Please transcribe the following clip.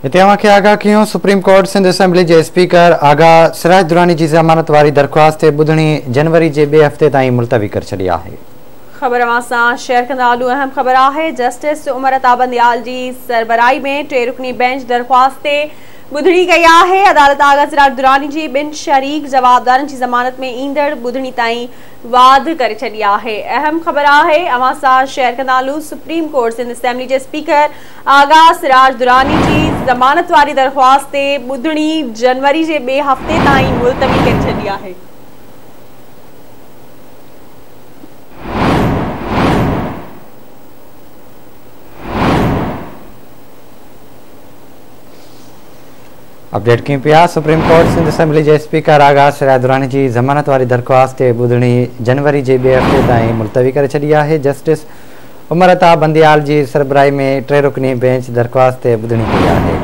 हिते अव्हांखे आगाह कयूं सुप्रीम कोर्ट सिंध असेंबली जे स्पीकर आगा सिराज दुरानी जी ज़मानत वारी दरख़्वास्त ते ॿुधणी जनवरी जे ॿिए हफ़्ते ताईं मुलतवी करे छॾी आहे। ख़बर सां शेयर कंदा आलू अहम ख़बर आहे। जस्टिस उमर अता बंदियाल जी सरबराही में 3 रुकनी बेंच दरख़्वास्त ते ॿुधणी कई आहे। अदालत आगा सिराज दुरानी जी 2 शरीक जवाबदारनि जी ज़मानत में ईंदड़ ॿुधणी ताईं वाध करे छॾी आहे। अहम ख़बर आहे अवां सां शेयर कंदा आलू सुप्रीम कोर्ट सिंध असेंबली जे स्पीकर आगा सिराज दुरानी जी ज़मानत वारी दरख़्वास्त ते ॿुधणी जनवरी जे ॿिए हफ़्ते ताईं मुलतवी करे छॾी आहे। अपडेट कयूं पिया सुप्रीम कोर्ट सिंध असेंबली जे स्पीकर आगा सिराज दुरानी जी ज़मानत वारी दरख़्वास्त ते ॿुधणी जनवरी जे ॿिए हफ़्ते ताईं मुलतवी करे छॾी आहे। जस्टिस उमर अता बंदियाल जी सरबराही में 3 रुकनी बेंच दरख़्वास्त ते ॿुधणी कई आहे।